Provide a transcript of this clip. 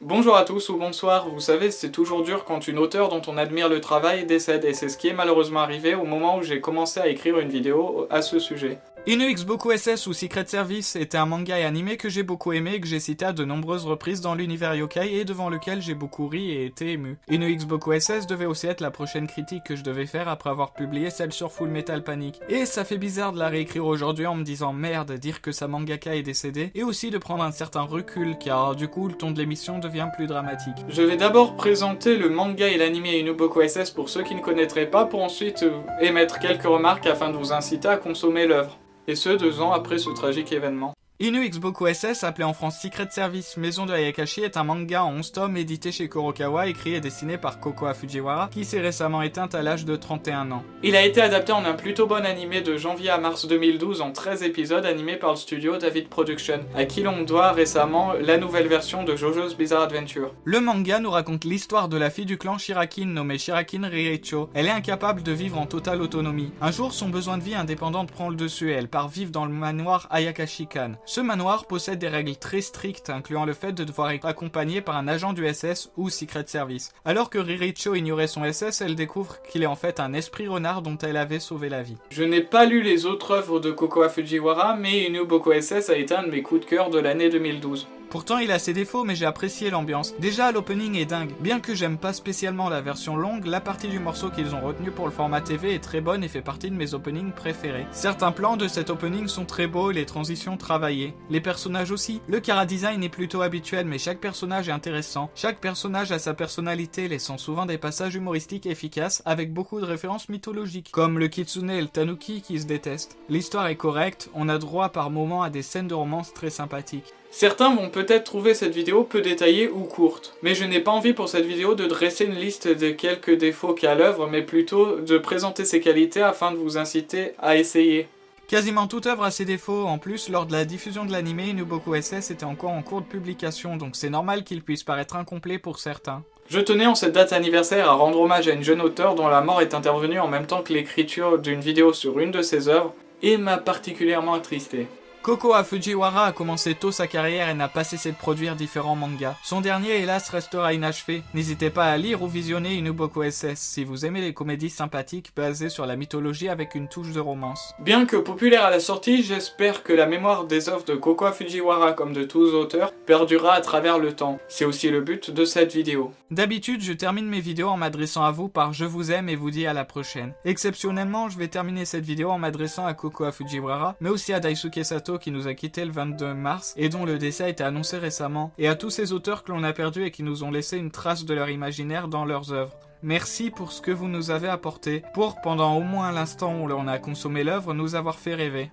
Bonjour à tous ou bonsoir, vous savez c'est toujours dur quand une auteure dont on admire le travail décède et c'est ce qui est malheureusement arrivé au moment où j'ai commencé à écrire une vidéo à ce sujet. Inu Boku SS ou Secret Service était un manga et animé que j'ai beaucoup aimé et que j'ai cité à de nombreuses reprises dans l'univers yokai et devant lequel j'ai beaucoup ri et été ému. Inu Boku SS devait aussi être la prochaine critique que je devais faire après avoir publié celle sur Full Metal Panic. Et ça fait bizarre de la réécrire aujourd'hui en me disant merde, dire que sa mangaka est décédé et aussi de prendre un certain recul car du coup le ton de l'émission devient plus dramatique. Je vais d'abord présenter le manga et l'animé Inu Boku SS pour ceux qui ne connaîtraient pas pour ensuite émettre quelques remarques afin de vous inciter à consommer l'œuvre. Et ce, 2 ans après ce tragique événement. Inu Boku SS, appelé en France Secret Service Maison de Ayakashi, est un manga en 11 tomes édité chez Kurokawa, écrit et dessiné par Kokoa Fujiwara, qui s'est récemment éteinte à l'âge de 31 ans. Il a été adapté en un plutôt bon animé de janvier à mars 2012 en 13 épisodes animés par le studio David Production, à qui l'on doit récemment la nouvelle version de JoJo's Bizarre Adventure. Le manga nous raconte l'histoire de la fille du clan Shirakin nommée Shirakin Riricho. Elle est incapable de vivre en totale autonomie. Un jour, son besoin de vie indépendante prend le dessus et elle part vivre dans le manoir Ayakashi-kan. Ce manoir possède des règles très strictes, incluant le fait de devoir être accompagné par un agent du SS ou Secret Service. Alors que Riricho ignorait son SS, elle découvre qu'il est en fait un esprit renard dont elle avait sauvé la vie. Je n'ai pas lu les autres œuvres de Kokoa Fujiwara, mais Inu Boku SS a été un de mes coups de cœur de l'année 2012. Pourtant il a ses défauts mais j'ai apprécié l'ambiance. Déjà l'opening est dingue. Bien que j'aime pas spécialement la version longue, la partie du morceau qu'ils ont retenu pour le format TV est très bonne et fait partie de mes openings préférés. Certains plans de cet opening sont très beaux et les transitions travaillées. Les personnages aussi. Le chara-design est plutôt habituel mais chaque personnage est intéressant. Chaque personnage a sa personnalité, laissant souvent des passages humoristiques efficaces avec beaucoup de références mythologiques, comme le kitsune et le tanuki qui se détestent. L'histoire est correcte, on a droit par moments à des scènes de romance très sympathiques. Certains vont peut-être trouver cette vidéo peu détaillée ou courte, mais je n'ai pas envie pour cette vidéo de dresser une liste de quelques défauts qu'a l'œuvre, mais plutôt de présenter ses qualités afin de vous inciter à essayer. Quasiment toute œuvre a ses défauts, en plus lors de la diffusion de l'animé, Inu Boku SS était encore en cours de publication, donc c'est normal qu'il puisse paraître incomplet pour certains. Je tenais en cette date anniversaire à rendre hommage à une jeune auteure dont la mort est intervenue en même temps que l'écriture d'une vidéo sur une de ses œuvres, et m'a particulièrement attristé. Kokoa Fujiwara a commencé tôt sa carrière et n'a pas cessé de produire différents mangas. Son dernier, hélas, restera inachevé. N'hésitez pas à lire ou visionner Inu Boku SS si vous aimez les comédies sympathiques basées sur la mythologie avec une touche de romance. Bien que populaire à la sortie, j'espère que la mémoire des œuvres de Kokoa Fujiwara comme de tous les auteurs perdurera à travers le temps. C'est aussi le but de cette vidéo. D'habitude, je termine mes vidéos en m'adressant à vous par je vous aime et vous dis à la prochaine. Exceptionnellement, je vais terminer cette vidéo en m'adressant à Kokoa Fujiwara, mais aussi à Daisuke Sato qui nous a quitté le 22 mars et dont le décès a été annoncé récemment, et à tous ces auteurs que l'on a perdus et qui nous ont laissé une trace de leur imaginaire dans leurs œuvres. Merci pour ce que vous nous avez apporté, pour pendant au moins l'instant où l'on a consommé l'œuvre nous avoir fait rêver.